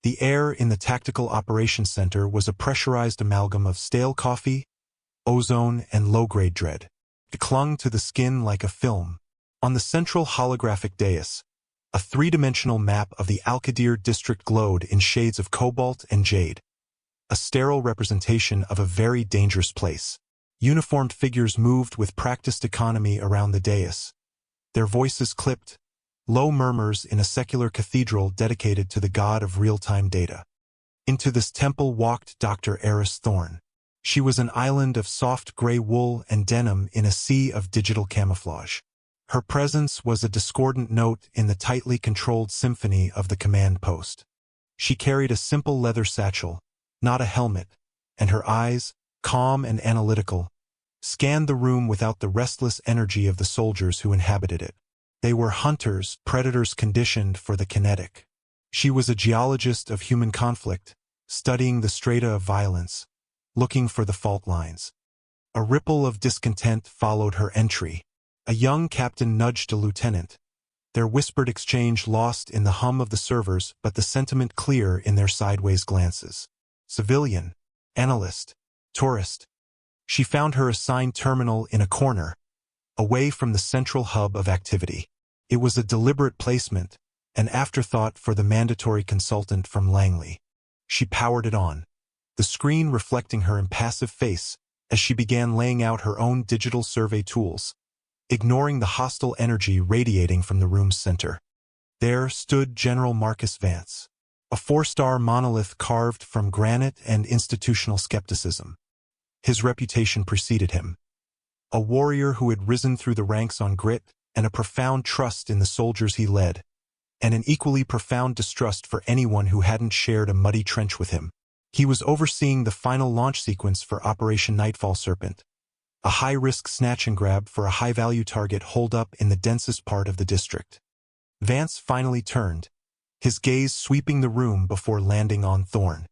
The air in the Tactical Operations Center was a pressurized amalgam of stale coffee, ozone, and low-grade dread. It clung to the skin like a film. On the central holographic dais, a three-dimensional map of the Al-Qadir district glowed in shades of cobalt and jade, a sterile representation of a very dangerous place. Uniformed figures moved with practiced economy around the dais, their voices clipped, low murmurs in a secular cathedral dedicated to the god of real-time data. Into this temple walked Dr. Eris Thorne. She was an island of soft gray wool and denim in a sea of digital camouflage. Her presence was a discordant note in the tightly controlled symphony of the command post. She carried a simple leather satchel, not a helmet, and her eyes, calm and analytical, scanned the room without the restless energy of the soldiers who inhabited it. They were hunters, predators conditioned for the kinetic. She was a geologist of human conflict, studying the strata of violence, looking for the fault lines. A ripple of discontent followed her entry. A young captain nudged a lieutenant, their whispered exchange lost in the hum of the servers but the sentiment clear in their sideways glances. Civilian, analyst, tourist. She found her assigned terminal in a corner, away from the central hub of activity. It was a deliberate placement, an afterthought for the mandatory consultant from Langley. She powered it on, the screen reflecting her impassive face as she began laying out her own digital survey tools, ignoring the hostile energy radiating from the room's center. There stood General Marcus Vance, a four-star monolith carved from granite and institutional skepticism. His reputation preceded him. A warrior who had risen through the ranks on grit and a profound trust in the soldiers he led, and an equally profound distrust for anyone who hadn't shared a muddy trench with him. He was overseeing the final launch sequence for Operation Nightfall Serpent, a high-risk snatch-and-grab for a high-value target holed up in the densest part of the district. Vance finally turned, his gaze sweeping the room before landing on Thorne.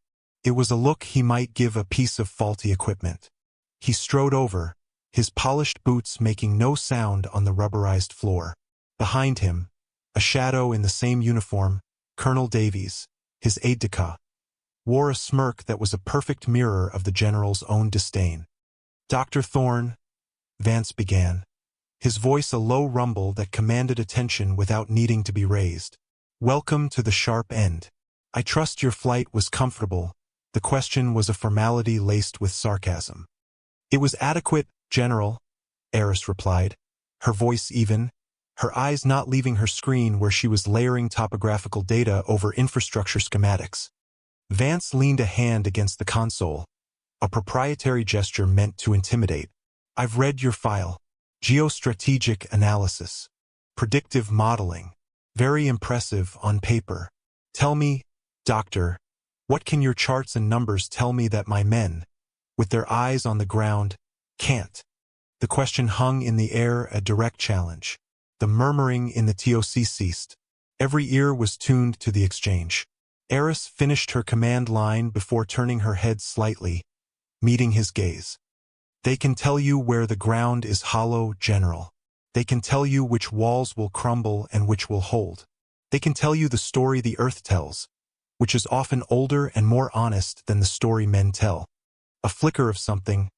It was a look he might give a piece of faulty equipment. He strode over, his polished boots making no sound on the rubberized floor. Behind him, a shadow in the same uniform, Colonel Davies, his aide-de-camp, wore a smirk that was a perfect mirror of the general's own disdain. "Dr. Thorne," Vance began, his voice a low rumble that commanded attention without needing to be raised. "Welcome to the sharp end. I trust your flight was comfortable." The question was a formality laced with sarcasm. "It was adequate, General," Eris replied, her voice even, her eyes not leaving her screen where she was layering topographical data over infrastructure schematics. Vance leaned a hand against the console, a proprietary gesture meant to intimidate. "I've read your file. Geostrategic analysis. Predictive modeling. Very impressive on paper. Tell me, Doctor, what can your charts and numbers tell me that my men, with their eyes on the ground, can't?" The question hung in the air, a direct challenge. The murmuring in the TOC ceased. Every ear was tuned to the exchange. Eris finished her command line before turning her head slightly, meeting his gaze. "They can tell you where the ground is hollow, General. They can tell you which walls will crumble and which will hold. They can tell you the story the earth tells, which is often older and more honest than the story men tell." A flicker of something,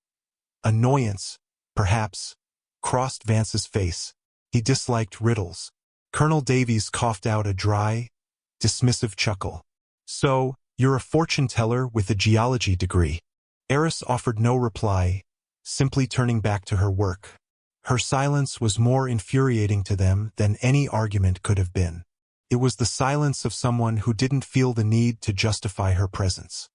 annoyance, perhaps, crossed Vance's face. He disliked riddles. Colonel Davies coughed out a dry, dismissive chuckle. "So, you're a fortune-teller with a geology degree." Eris offered no reply, simply turning back to her work. Her silence was more infuriating to them than any argument could have been. It was the silence of someone who didn't feel the need to justify her presence.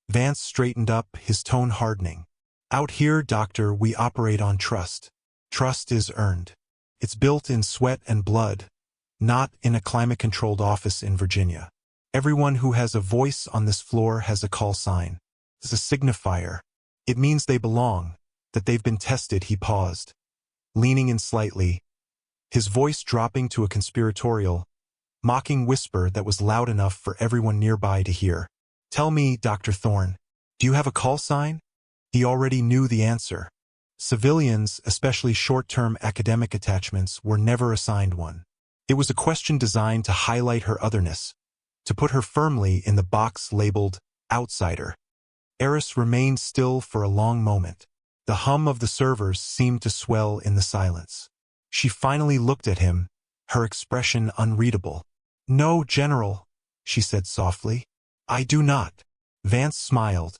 Vance straightened up, his tone hardening. "Out here, Doctor, we operate on trust. Trust is earned. It's built in sweat and blood, not in a climate-controlled office in Virginia. Everyone who has a voice on this floor has a call sign. It's a signifier. It means they belong, that they've been tested." He paused, leaning in slightly, his voice dropping to a conspiratorial, mocking whisper that was loud enough for everyone nearby to hear. "Tell me, Dr. Thorne, do you have a call sign?" He already knew the answer. Civilians, especially short-term academic attachments, were never assigned one. It was a question designed to highlight her otherness, to put her firmly in the box labeled outsider. Eris remained still for a long moment. The hum of the servers seemed to swell in the silence. She finally looked at him, her expression unreadable. "No, General," she said softly. "I do not." Vance smiled,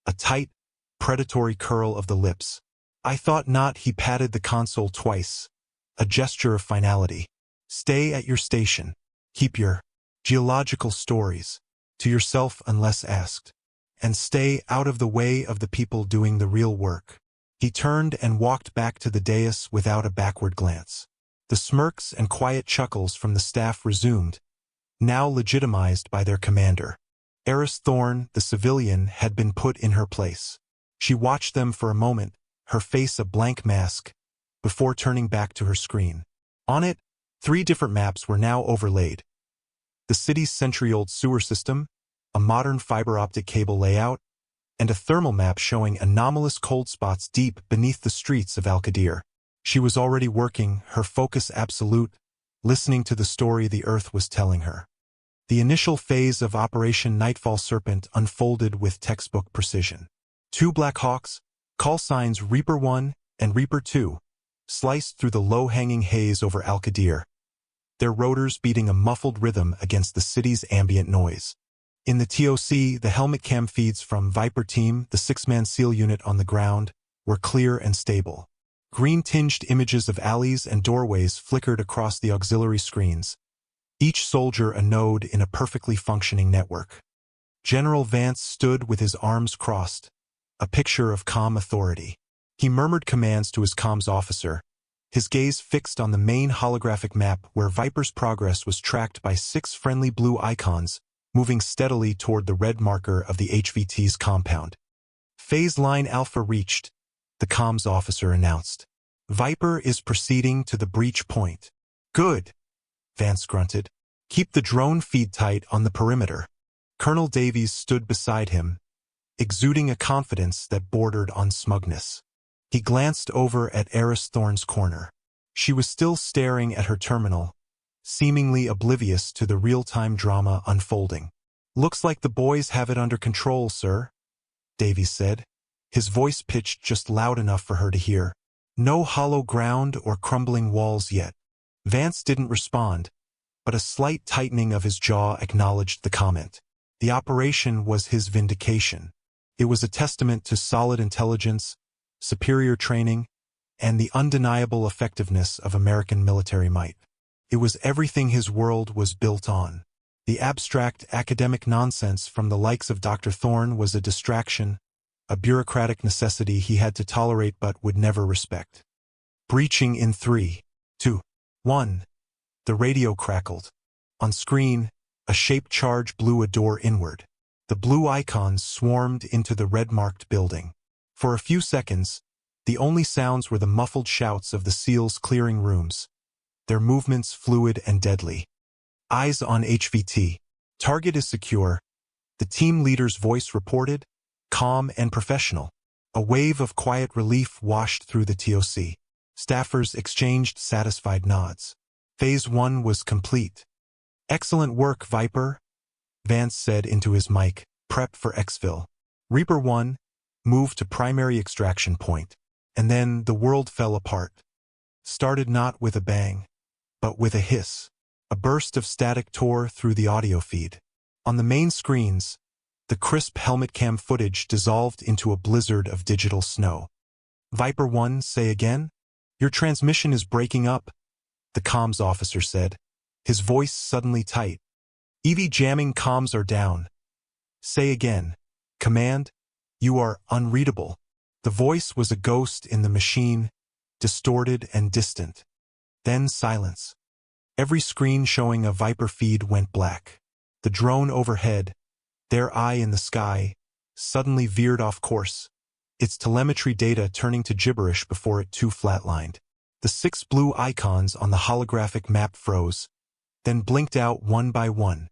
a tight, predatory curl of the lips. "I thought not." He patted the console twice, a gesture of finality. "Stay at your station. Keep your geological stories to yourself unless asked. And stay out of the way of the people doing the real work." He turned and walked back to the dais without a backward glance. The smirks and quiet chuckles from the staff resumed, now legitimized by their commander. Eris Thorne, the civilian, had been put in her place. She watched them for a moment, her face a blank mask, before turning back to her screen. On it, 3 different maps were now overlaid. The city's century-old sewer system, a modern fiber-optic cable layout, and a thermal map showing anomalous cold spots deep beneath the streets of Al-Qadir. She was already working, her focus absolute, listening to the story the Earth was telling her. The initial phase of Operation Nightfall Serpent unfolded with textbook precision. 2 Black Hawks, call signs Reaper 1 and Reaper 2, sliced through the low-hanging haze over Al-Qadir, their rotors beating a muffled rhythm against the city's ambient noise. In the TOC, the helmet cam feeds from Viper Team, the 6-man SEAL unit on the ground, were clear and stable. Green-tinged images of alleys and doorways flickered across the auxiliary screens, each soldier a node in a perfectly functioning network. General Vance stood with his arms crossed, a picture of calm authority. He murmured commands to his comms officer, his gaze fixed on the main holographic map where Viper's progress was tracked by 6 friendly blue icons, moving steadily toward the red marker of the HVT's compound. "Phase line Alpha reached," the comms officer announced. "Viper is proceeding to the breach point." "Good," Vance grunted. "Keep the drone feed tight on the perimeter." Colonel Davies stood beside him, exuding a confidence that bordered on smugness. He glanced over at Eris Thorne's corner. She was still staring at her terminal, seemingly oblivious to the real-time drama unfolding. "Looks like the boys have it under control, sir," Davies said, his voice pitched just loud enough for her to hear. "No hollow ground or crumbling walls yet." Vance didn't respond, but a slight tightening of his jaw acknowledged the comment. The operation was his vindication. It was a testament to solid intelligence, superior training, and the undeniable effectiveness of American military might. It was everything his world was built on. The abstract academic nonsense from the likes of Dr. Thorne was a distraction, a bureaucratic necessity he had to tolerate but would never respect. Breaching in 3, 2, 1. The radio crackled. On screen, a shaped charge blew a door inward. The blue icons swarmed into the red-marked building. For a few seconds, the only sounds were the muffled shouts of the SEALs clearing rooms, their movements fluid and deadly. "Eyes on HVT. Target is secure," the team leader's voice reported, calm and professional. A wave of quiet relief washed through the TOC. Staffers exchanged satisfied nods. Phase 1 was complete. "Excellent work, Viper," Vance said into his mic, "prep for exfil." Reaper 1 moved to primary extraction point. And then the world fell apart. Started not with a bang, but with a hiss. A burst of static tore through the audio feed. On the main screens, the crisp helmet cam footage dissolved into a blizzard of digital snow. "Viper 1, say again? Your transmission is breaking up," the comms officer said, his voice suddenly tight. "EV jamming, comms are down." "Say again. Command, you are unreadable." The voice was a ghost in the machine, distorted and distant. Then silence. Every screen showing a Viper feed went black. The drone overhead, their eye in the sky, suddenly veered off course, its telemetry data turning to gibberish before it too flatlined. The 6 blue icons on the holographic map froze, then blinked out one by one.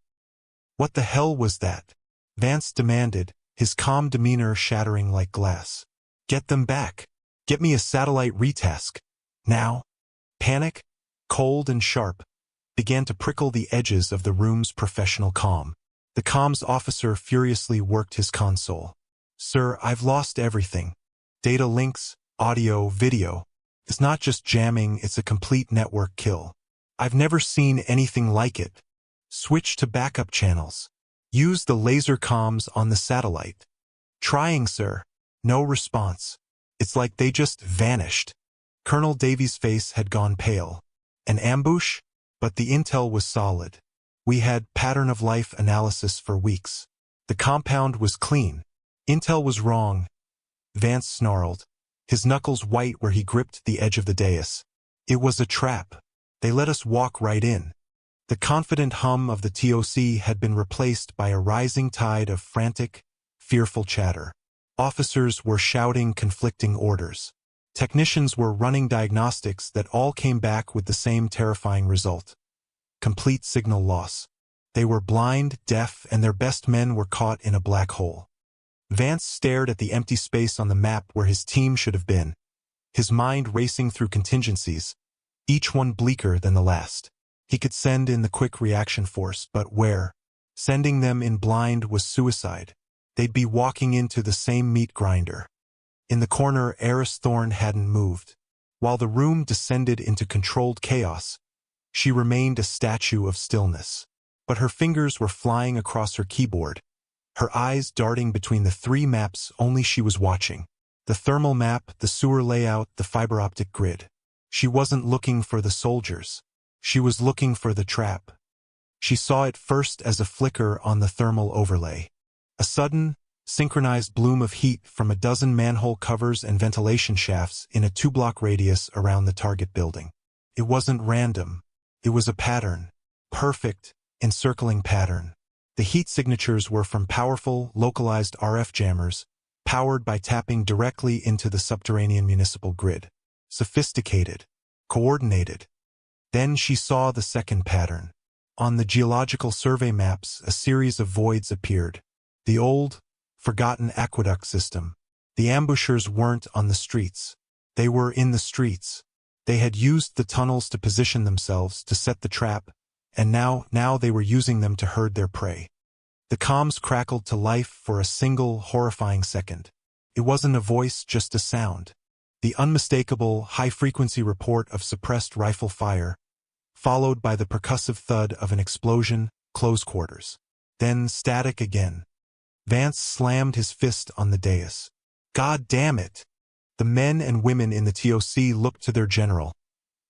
"What the hell was that?" Vance demanded, his calm demeanor shattering like glass. "Get them back. Get me a satellite retask. Now." Panic, cold and sharp, began to prickle the edges of the room's professional calm. The comms officer furiously worked his console. "Sir, I've lost everything. Data links, audio, video. It's not just jamming, it's a complete network kill. I've never seen anything like it. Switch to backup channels. Use the laser comms on the satellite." "Trying, sir." No response. It's like they just vanished. Colonel Davies' face had gone pale. An ambush? But the intel was solid. We had pattern-of-life analysis for weeks. The compound was clean. Intel was wrong. Vance snarled, his knuckles white where he gripped the edge of the dais. It was a trap. They let us walk right in. The confident hum of the TOC had been replaced by a rising tide of frantic, fearful chatter. Officers were shouting conflicting orders. Technicians were running diagnostics that all came back with the same terrifying result: complete signal loss. They were blind, deaf, and their best men were caught in a black hole. Vance stared at the empty space on the map where his team should have been, his mind racing through contingencies, each one bleaker than the last. He could send in the quick reaction force, but where? Sending them in blind was suicide. They'd be walking into the same meat grinder. In the corner, Eris Thorne hadn't moved. While the room descended into controlled chaos, she remained a statue of stillness. But her fingers were flying across her keyboard, her eyes darting between the three maps only she was watching: the thermal map, the sewer layout, the fiber optic grid. She wasn't looking for the soldiers. She was looking for the trap. She saw it first as a flicker on the thermal overlay. A sudden, synchronized bloom of heat from a dozen manhole covers and ventilation shafts in a 2-block radius around the target building. It wasn't random. It was a pattern. Perfect, encircling pattern. The heat signatures were from powerful, localized RF jammers, powered by tapping directly into the subterranean municipal grid. Sophisticated. Coordinated. Then she saw the second pattern. On the geological survey maps, a series of voids appeared. The old, forgotten aqueduct system. The ambushers weren't on the streets. They were in the streets. They had used the tunnels to position themselves, to set the trap, and now they were using them to herd their prey. The comms crackled to life for a single, horrifying second. It wasn't a voice, just a sound. The unmistakable, high-frequency report of suppressed rifle fire, followed by the percussive thud of an explosion, close quarters. Then static again. Vance slammed his fist on the dais. God damn it! The men and women in the TOC looked to their general,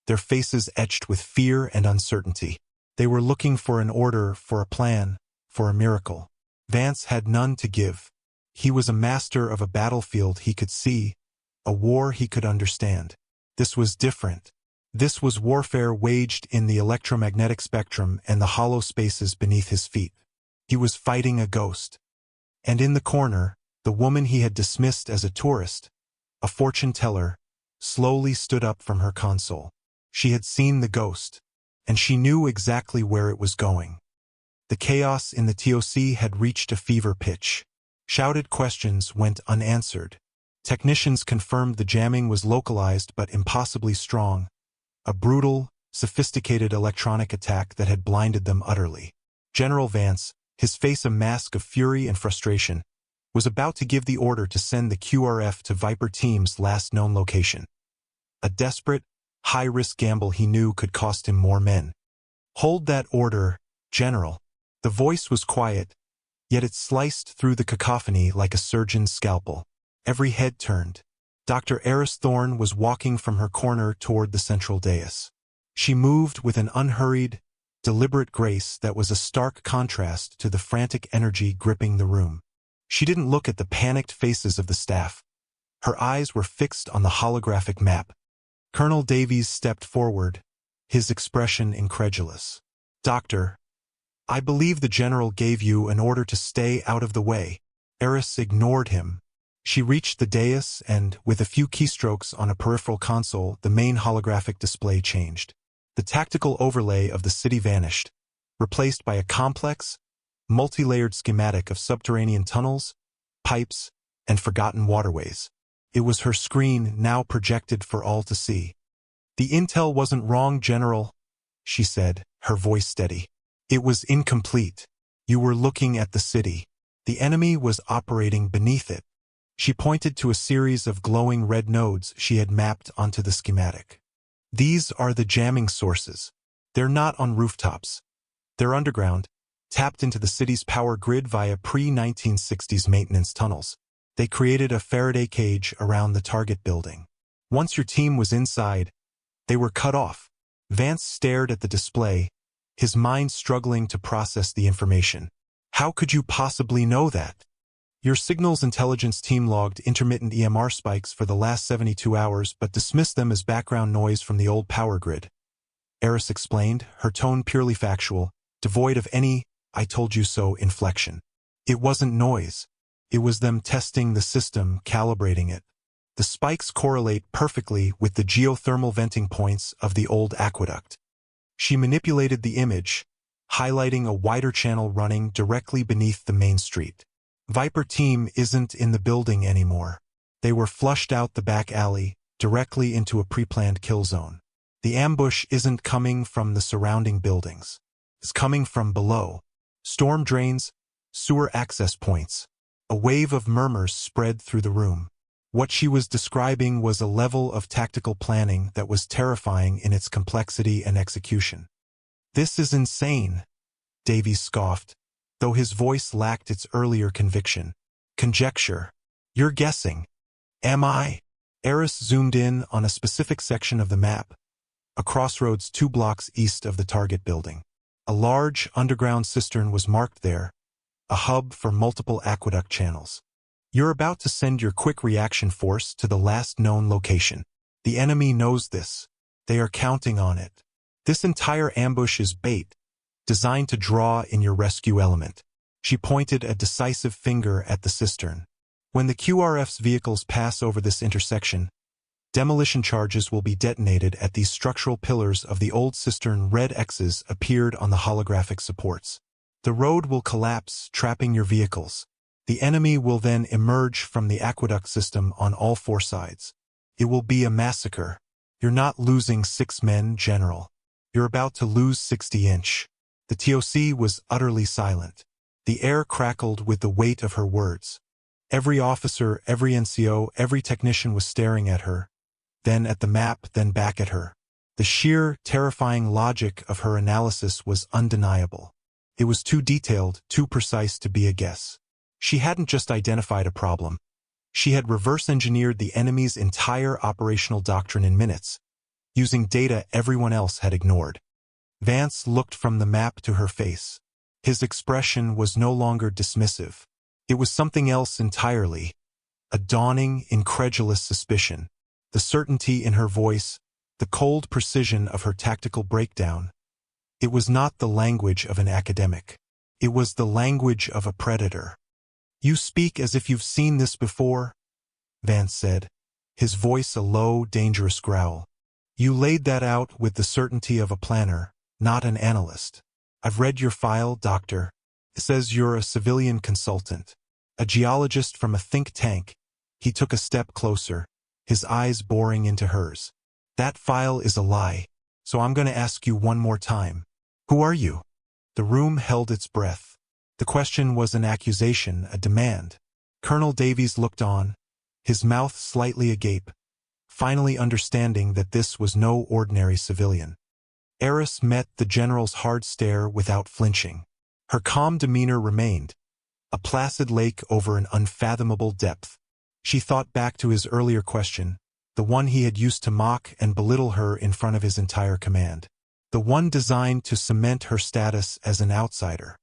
their faces etched with fear and uncertainty. They were looking for an order, for a plan, for a miracle. Vance had none to give. He was a master of a battlefield he could see, a war he could understand. This was different. This was warfare waged in the electromagnetic spectrum and the hollow spaces beneath his feet. He was fighting a ghost. And in the corner, the woman he had dismissed as a tourist, a fortune teller, slowly stood up from her console. She had seen the ghost, and she knew exactly where it was going. The chaos in the TOC had reached a fever pitch. Shouted questions went unanswered. Technicians confirmed the jamming was localized but impossibly strong, a brutal, sophisticated electronic attack that had blinded them utterly. General Vance, his face a mask of fury and frustration, was about to give the order to send the QRF to Viper Team's last known location. A desperate, high-risk gamble he knew could cost him more men. "Hold that order, General." The voice was quiet, yet it sliced through the cacophony like a surgeon's scalpel. Every head turned. Dr. Eris Thorne was walking from her corner toward the central dais. She moved with an unhurried, deliberate grace that was a stark contrast to the frantic energy gripping the room. She didn't look at the panicked faces of the staff. Her eyes were fixed on the holographic map. Colonel Davies stepped forward, his expression incredulous. "Doctor, I believe the general gave you an order to stay out of the way." Eris ignored him. She reached the dais and, with a few keystrokes on a peripheral console, the main holographic display changed. The tactical overlay of the city vanished, replaced by a complex, multi-layered schematic of subterranean tunnels, pipes, and forgotten waterways. It was her screen now projected for all to see. "The intel wasn't wrong, General," she said, her voice steady. "It was incomplete. You were looking at the city. The enemy was operating beneath it. She pointed to a series of glowing red nodes she had mapped onto the schematic. These are the jamming sources. They're not on rooftops. They're underground, tapped into the city's power grid via pre-1960s maintenance tunnels. They created a Faraday cage around the target building. Once your team was inside, they were cut off. Vance stared at the display, his mind struggling to process the information. How could you possibly know that? Your signals intelligence team logged intermittent EMR spikes for the last 72 hours but dismissed them as background noise from the old power grid. Eris explained, her tone purely factual, devoid of any "I told you so" inflection. It wasn't noise. It was them testing the system, calibrating it. The spikes correlate perfectly with the geothermal venting points of the old aqueduct. She manipulated the image, highlighting a wider channel running directly beneath the main street. Viper team isn't in the building anymore. They were flushed out the back alley, directly into a pre-planned kill zone. The ambush isn't coming from the surrounding buildings. It's coming from below. Storm drains, sewer access points. A wave of murmurs spread through the room. What she was describing was a level of tactical planning that was terrifying in its complexity and execution. "This is insane," Davies scoffed, though his voice lacked its earlier conviction. "Conjecture. You're guessing." "Am I?" Eris zoomed in on a specific section of the map, a crossroads 2 blocks east of the target building. A large underground cistern was marked there, a hub for multiple aqueduct channels. "You're about to send your quick reaction force to the last known location. The enemy knows this. They are counting on it. This entire ambush is bait, designed to draw in your rescue element." She pointed a decisive finger at the cistern. "When the QRF's vehicles pass over this intersection, demolition charges will be detonated at these structural pillars of the old cistern. Red X's appeared on the holographic supports. The road will collapse, trapping your vehicles. The enemy will then emerge from the aqueduct system on all 4 sides. It will be a massacre. You're not losing 6 men, General. You're about to lose 60-inch. The TOC was utterly silent. The air crackled with the weight of her words. Every officer, every NCO, every technician was staring at her, then at the map, then back at her. The sheer, terrifying logic of her analysis was undeniable. It was too detailed, too precise to be a guess. She hadn't just identified a problem. She had reverse-engineered the enemy's entire operational doctrine in minutes, using data everyone else had ignored. Vance looked from the map to her face. His expression was no longer dismissive. It was something else entirely, a dawning, incredulous suspicion. The certainty in her voice, the cold precision of her tactical breakdown. It was not the language of an academic. It was the language of a predator. "You speak as if you've seen this before," Vance said, his voice a low, dangerous growl. "You laid that out with the certainty of a planner, not an analyst. I've read your file, Doctor. It says you're a civilian consultant, a geologist from a think tank." He took a step closer, his eyes boring into hers. "That file is a lie, so I'm going to ask you one more time. Who are you?" The room held its breath. The question was an accusation, a demand. Colonel Davies looked on, his mouth slightly agape, finally understanding that this was no ordinary civilian. Eris met the general's hard stare without flinching. Her calm demeanor remained, a placid lake over an unfathomable depth. She thought back to his earlier question, the one he had used to mock and belittle her in front of his entire command, the one designed to cement her status as an outsider.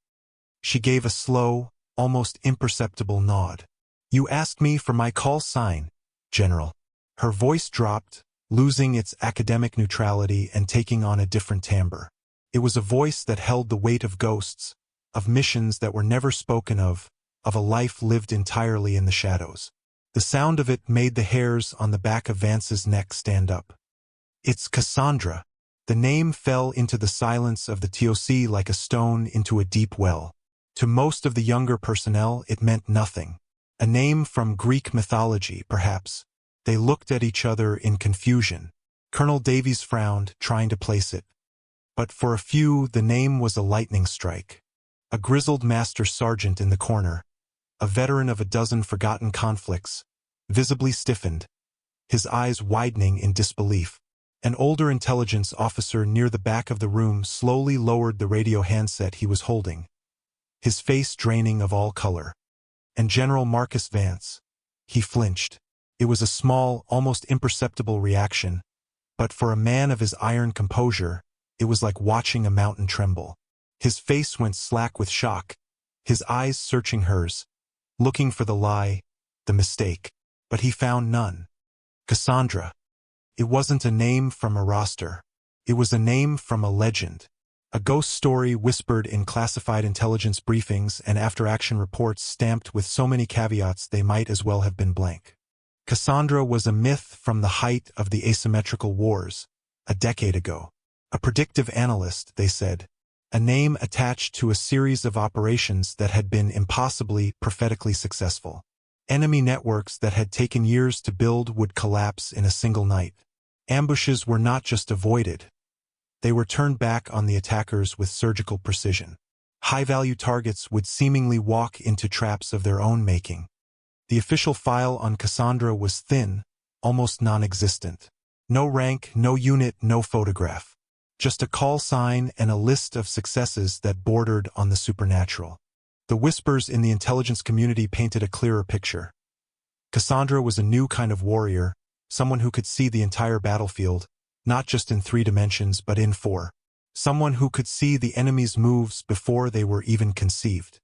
She gave a slow, almost imperceptible nod. "You asked me for my call sign, General." Her voice dropped, losing its academic neutrality and taking on a different timbre. It was a voice that held the weight of ghosts, of missions that were never spoken of a life lived entirely in the shadows. The sound of it made the hairs on the back of Vance's neck stand up. "It's Cassandra." The name fell into the silence of the TOC like a stone into a deep well. To most of the younger personnel, it meant nothing. A name from Greek mythology, perhaps. They looked at each other in confusion. Colonel Davies frowned, trying to place it. But for a few, the name was a lightning strike. A grizzled master sergeant in the corner, a veteran of a dozen forgotten conflicts, visibly stiffened, his eyes widening in disbelief. An older intelligence officer near the back of the room slowly lowered the radio handset he was holding, his face draining of all color. And General Marcus Vance. He flinched. It was a small, almost imperceptible reaction, but for a man of his iron composure, it was like watching a mountain tremble. His face went slack with shock, his eyes searching hers, looking for the lie, the mistake. But he found none. Cassandra. It wasn't a name from a roster. It was a name from a legend. A ghost story whispered in classified intelligence briefings and after-action reports stamped with so many caveats they might as well have been blank. Cassandra was a myth from the height of the asymmetrical wars, a decade ago. A predictive analyst, they said. A name attached to a series of operations that had been impossibly, prophetically successful. Enemy networks that had taken years to build would collapse in a single night. Ambushes were not just avoided. They were turned back on the attackers with surgical precision. High-value targets would seemingly walk into traps of their own making. The official file on Cassandra was thin, almost non-existent. No rank, no unit, no photograph. Just a call sign and a list of successes that bordered on the supernatural. The whispers in the intelligence community painted a clearer picture. Cassandra was a new kind of warrior, someone who could see the entire battlefield, not just in 3 dimensions but in 4. Someone who could see the enemy's moves before they were even conceived.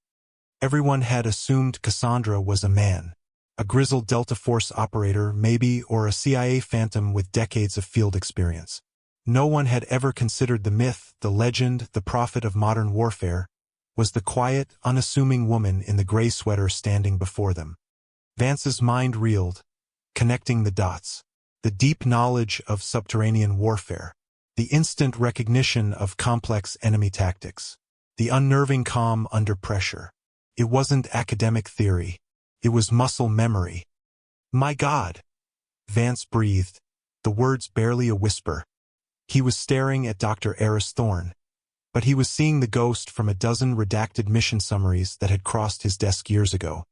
Everyone had assumed Cassandra was a man, a grizzled Delta Force operator maybe, or a CIA phantom with decades of field experience. No one had ever considered the myth, the legend, the prophet of modern warfare, was the quiet, unassuming woman in the gray sweater standing before them. Vance's mind reeled, connecting the dots. The deep knowledge of subterranean warfare, the instant recognition of complex enemy tactics, the unnerving calm under pressure. It wasn't academic theory. It was muscle memory. "My God!" Vance breathed, the words barely a whisper. He was staring at Dr. Eris Thorne, but he was seeing the ghost from a dozen redacted mission summaries that had crossed his desk years ago.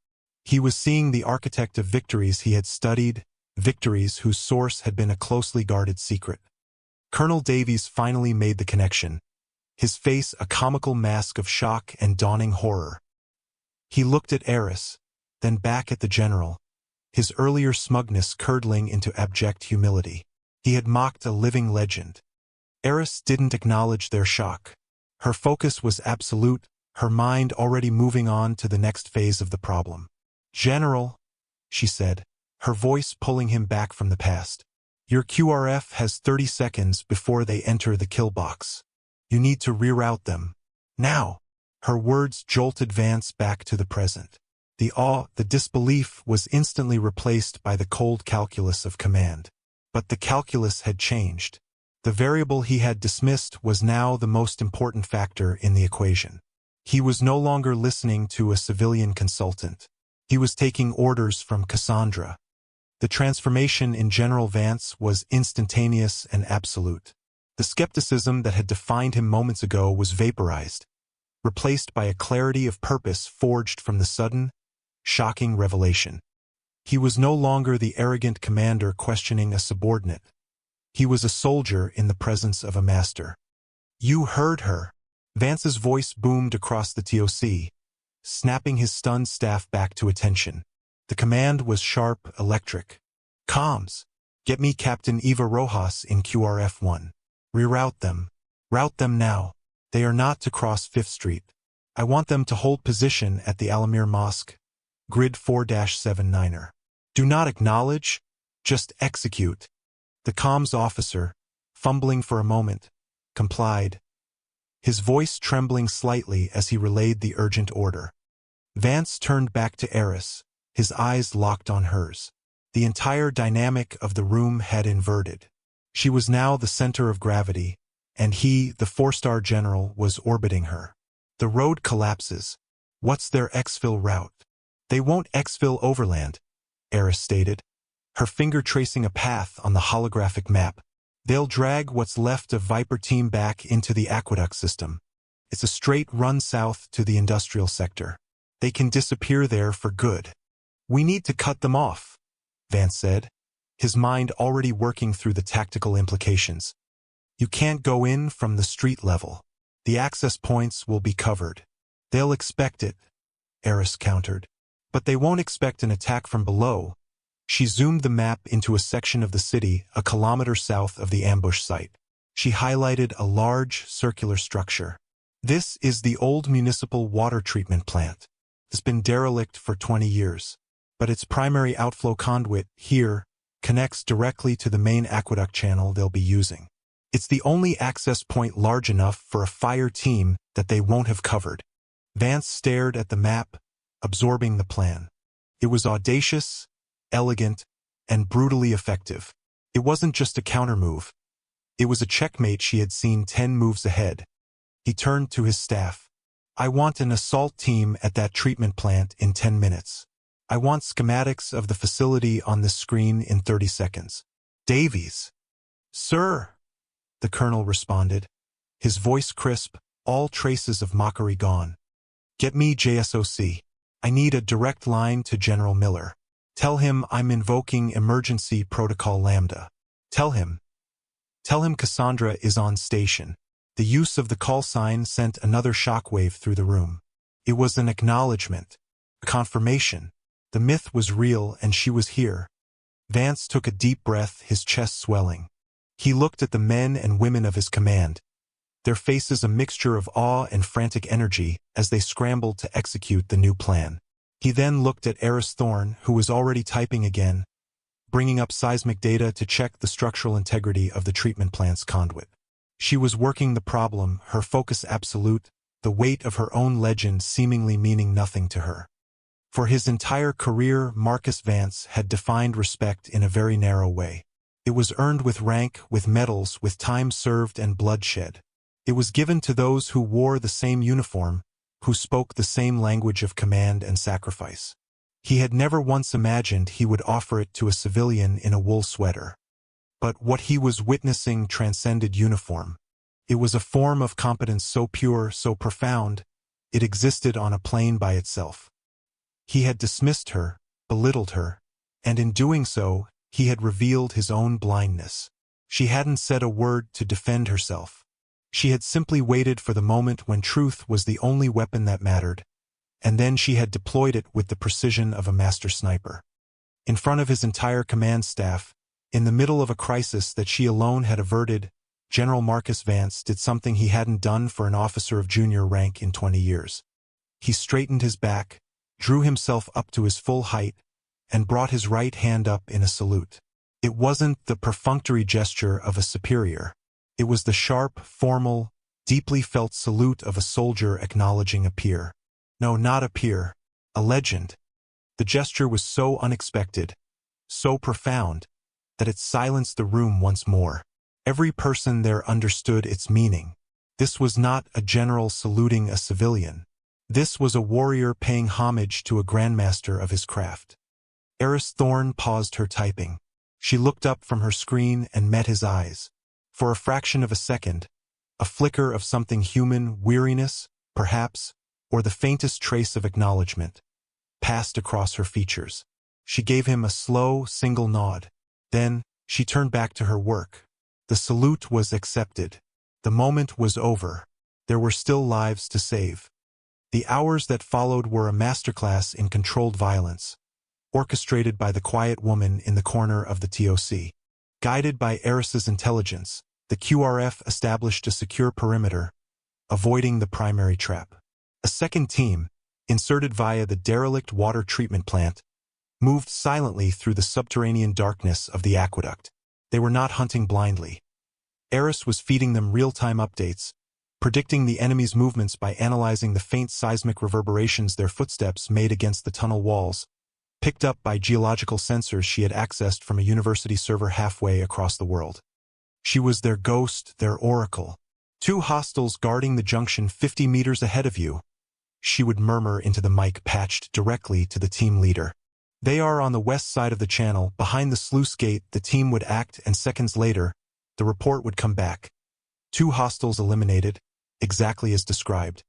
He was seeing the architect of victories he had studied, victories whose source had been a closely guarded secret. Colonel Davies finally made the connection, his face a comical mask of shock and dawning horror. He looked at Eris, then back at the general, his earlier smugness curdling into abject humility. He had mocked a living legend. Eris didn't acknowledge their shock. Her focus was absolute, her mind already moving on to the next phase of the problem. "General," she said, her voice pulling him back from the past. "Your QRF has 30 seconds before they enter the kill box. You need to reroute them. Now." Her words jolted Vance back to the present. The awe, the disbelief was instantly replaced by the cold calculus of command. But the calculus had changed. The variable he had dismissed was now the most important factor in the equation. He was no longer listening to a civilian consultant. He was taking orders from Cassandra. The transformation in General Vance was instantaneous and absolute. The skepticism that had defined him moments ago was vaporized, replaced by a clarity of purpose forged from the sudden, shocking revelation. He was no longer the arrogant commander questioning a subordinate. He was a soldier in the presence of a master. "You heard her." Vance's voice boomed across the TOC, snapping his stunned staff back to attention. The command was sharp, electric. "Comms. Get me Captain Eva Rojas in QRF-1. Reroute them. Route them now. They are not to cross 5th Street. I want them to hold position at the Alamir Mosque. Grid 4-79er. Do not acknowledge, just execute." The comms officer, fumbling for a moment, complied, his voice trembling slightly as he relayed the urgent order. Vance turned back to Eris, his eyes locked on hers. The entire dynamic of the room had inverted. She was now the center of gravity, and he, the 4-star general, was orbiting her. "The road collapses. What's their exfil route?" "They won't exfil overland," Eris stated, her finger tracing a path on the holographic map. "They'll drag what's left of Viper Team back into the aqueduct system. It's a straight run south to the industrial sector. They can disappear there for good. We need to cut them off, Vance said, his mind already working through the tactical implications. You can't go in from the street level. The access points will be covered. They'll expect it, Eris countered. But they won't expect an attack from below. She zoomed the map into a section of the city a kilometer south of the ambush site. She highlighted a large, circular structure. This is the old municipal water treatment plant. It's been derelict for 20 years. But its primary outflow conduit, here, connects directly to the main aqueduct channel they'll be using. It's the only access point large enough for a fire team that they won't have covered. Vance stared at the map, absorbing the plan. It was audacious, elegant, and brutally effective. It wasn't just a countermove. It was a checkmate she had seen 10 moves ahead. He turned to his staff. I want an assault team at that treatment plant in 10 minutes. I want schematics of the facility on this screen in 30 seconds. Davies. Sir, the colonel responded, his voice crisp, all traces of mockery gone. Get me JSOC. I need a direct line to General Miller. Tell him I'm invoking emergency protocol Lambda. Tell him Cassandra is on station. The use of the call sign sent another shockwave through the room. It was an acknowledgement, a confirmation. The myth was real and she was here. Vance took a deep breath, his chest swelling. He looked at the men and women of his command, their faces a mixture of awe and frantic energy as they scrambled to execute the new plan. He then looked at Eris Thorne, who was already typing again, bringing up seismic data to check the structural integrity of the treatment plant's conduit. She was working the problem, her focus absolute, the weight of her own legend seemingly meaning nothing to her. For his entire career, Marcus Vance had defined respect in a very narrow way. It was earned with rank, with medals, with time served and bloodshed. It was given to those who wore the same uniform, who spoke the same language of command and sacrifice. He had never once imagined he would offer it to a civilian in a wool sweater. But what he was witnessing transcended uniform. It was a form of competence so pure, so profound, it existed on a plane by itself. He had dismissed her, belittled her, and in doing so, he had revealed his own blindness. She hadn't said a word to defend herself. She had simply waited for the moment when truth was the only weapon that mattered, and then she had deployed it with the precision of a master sniper. In front of his entire command staff, in the middle of a crisis that she alone had averted, General Marcus Vance did something he hadn't done for an officer of junior rank in 20 years. He straightened his back, drew himself up to his full height, and brought his right hand up in a salute. It wasn't the perfunctory gesture of a superior. It was the sharp, formal, deeply felt salute of a soldier acknowledging a peer. No, not a peer, a legend. The gesture was so unexpected, so profound, that it silenced the room once more. Every person there understood its meaning. This was not a general saluting a civilian. This was a warrior paying homage to a grandmaster of his craft. Eris Thorne paused her typing. She looked up from her screen and met his eyes. For a fraction of a second, a flicker of something human, weariness, perhaps, or the faintest trace of acknowledgement, passed across her features. She gave him a slow, single nod. Then, she turned back to her work. The salute was accepted. The moment was over. There were still lives to save. The hours that followed were a masterclass in controlled violence, orchestrated by the quiet woman in the corner of the TOC. Guided by Eris's intelligence, the QRF established a secure perimeter, avoiding the primary trap. A second team, inserted via the derelict water treatment plant, moved silently through the subterranean darkness of the aqueduct. They were not hunting blindly. Eris was feeding them real-time updates, predicting the enemy's movements by analyzing the faint seismic reverberations their footsteps made against the tunnel walls, picked up by geological sensors she had accessed from a university server halfway across the world. She was their ghost, their oracle. 2 hostiles guarding the junction 50 meters ahead of you, she would murmur into the mic patched directly to the team leader. They are on the west side of the channel, behind the sluice gate. The team would act, and seconds later, the report would come back. 2 hostiles eliminated. exactly as described.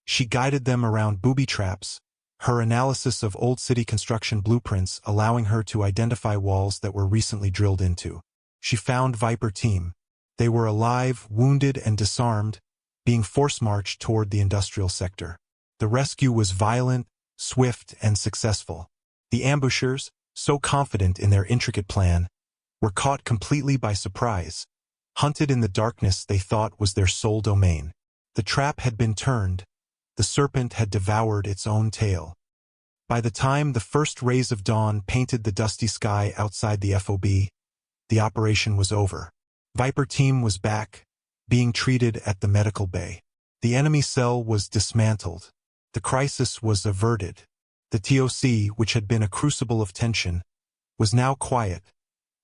She guided them around booby traps, her analysis of old city construction blueprints allowing her to identify walls that were recently drilled into. She found Viper Team. They were alive, wounded, and disarmed, being force-marched toward the industrial sector. The rescue was violent, swift, and successful. The ambushers, so confident in their intricate plan, were caught completely by surprise, hunted in the darkness they thought was their sole domain. The trap had been turned. The serpent had devoured its own tail. By the time the first rays of dawn painted the dusty sky outside the FOB, the operation was over. Viper Team was back, being treated at the medical bay. The enemy cell was dismantled. The crisis was averted. The TOC, which had been a crucible of tension, was now quiet,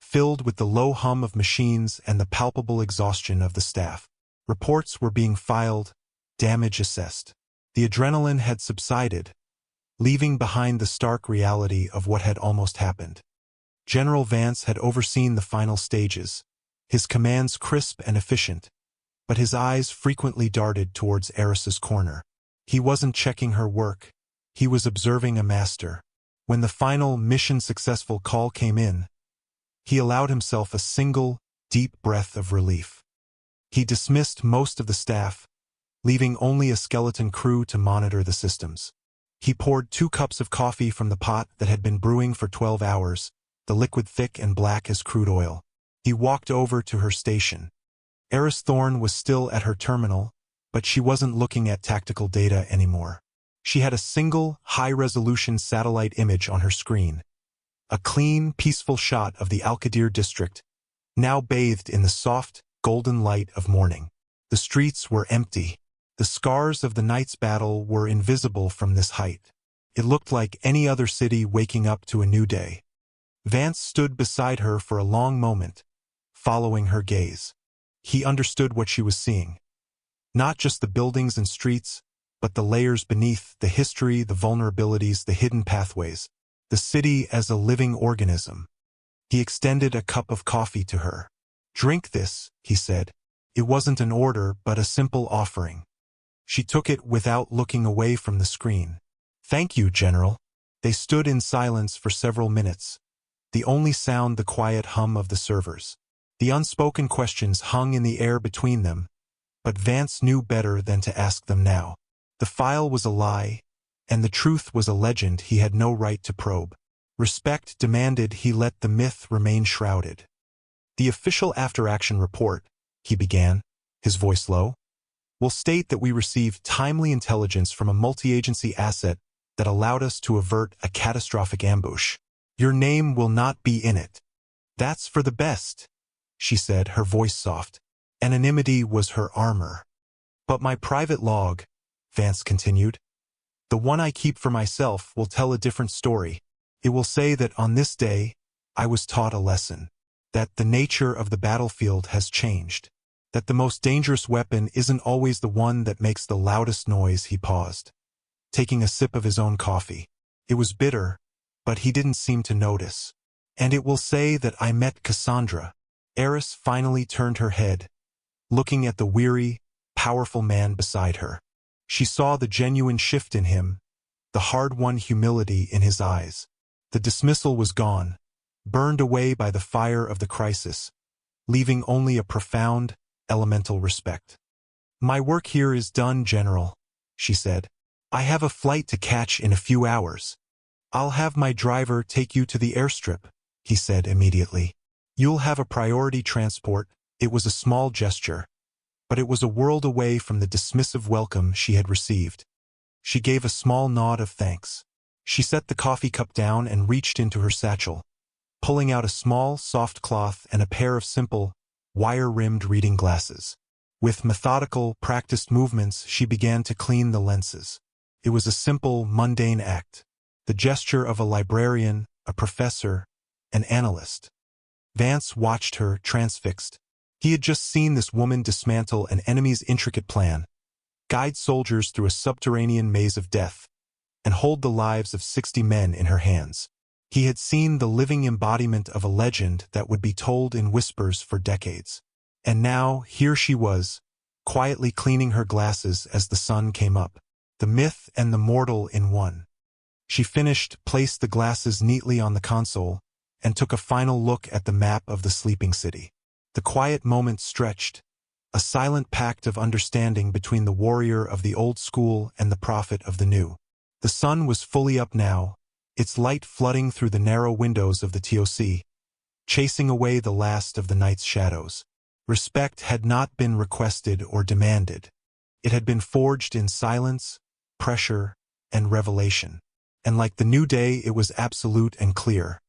filled with the low hum of machines and the palpable exhaustion of the staff. Reports were being filed, damage assessed. The adrenaline had subsided, leaving behind the stark reality of what had almost happened. General Vance had overseen the final stages, his commands crisp and efficient, but his eyes frequently darted towards Eris's corner. He wasn't checking her work, he was observing a master. When the final mission-successful call came in, he allowed himself a single, deep breath of relief. He dismissed most of the staff, leaving only a skeleton crew to monitor the systems. He poured 2 cups of coffee from the pot that had been brewing for 12 hours, the liquid thick and black as crude oil. He walked over to her station. Eris Thorne was still at her terminal, but she wasn't looking at tactical data anymore. She had a single, high-resolution satellite image on her screen. A clean, peaceful shot of the Al-Qadir district, now bathed in the soft, golden light of morning. The streets were empty. The scars of the night's battle were invisible from this height. It looked like any other city waking up to a new day. Vance stood beside her for a long moment, following her gaze. He understood what she was seeing. Not just the buildings and streets, but the layers beneath, the history, the vulnerabilities, the hidden pathways. The city as a living organism. He extended a cup of coffee to her. "Drink this," he said. It wasn't an order, but a simple offering. She took it without looking away from the screen. "Thank you, General." They stood in silence for several minutes, the only sound the quiet hum of the servers. The unspoken questions hung in the air between them, but Vance knew better than to ask them now. The file was a lie, and the truth was a legend he had no right to probe. Respect demanded he let the myth remain shrouded. "The official after-action report," he began, his voice low, "will state that we received timely intelligence from a multi-agency asset that allowed us to avert a catastrophic ambush. Your name will not be in it. That's for the best," she said, her voice soft. Anonymity was her armor. "But my private log," Vance continued, "the one I keep for myself, will tell a different story. It will say that on this day, I was taught a lesson. That the nature of the battlefield has changed. That the most dangerous weapon isn't always the one that makes the loudest noise." He paused, taking a sip of his own coffee. It was bitter, but he didn't seem to notice. "And it will say that I met Cassandra." Eris finally turned her head, looking at the weary, powerful man beside her. She saw the genuine shift in him, the hard-won humility in his eyes. The dismissal was gone, burned away by the fire of the crisis, leaving only a profound, elemental respect. "My work here is done, General," she said. "I have a flight to catch in a few hours. I'll have my driver take you to the airstrip," he said immediately. "You'll have a priority transport." It was a small gesture, but it was a world away from the dismissive welcome she had received. She gave a small nod of thanks. She set the coffee cup down and reached into her satchel, pulling out a small, soft cloth and a pair of simple, wire-rimmed reading glasses. With methodical, practiced movements, she began to clean the lenses. It was a simple, mundane act, the gesture of a librarian, a professor, an analyst. Vance watched her, transfixed. He had just seen this woman dismantle an enemy's intricate plan, guide soldiers through a subterranean maze of death, and hold the lives of 60 men in her hands. He had seen the living embodiment of a legend that would be told in whispers for decades. And now, here she was, quietly cleaning her glasses as the sun came up. The myth and the mortal in one. She finished, placed the glasses neatly on the console, and took a final look at the map of the sleeping city. The quiet moment stretched, a silent pact of understanding between the warrior of the old school and the prophet of the new. The sun was fully up now, its light flooding through the narrow windows of the TOC, chasing away the last of the night's shadows. Respect had not been requested or demanded. It had been forged in silence, pressure, and revelation. And like the new day, it was absolute and clear.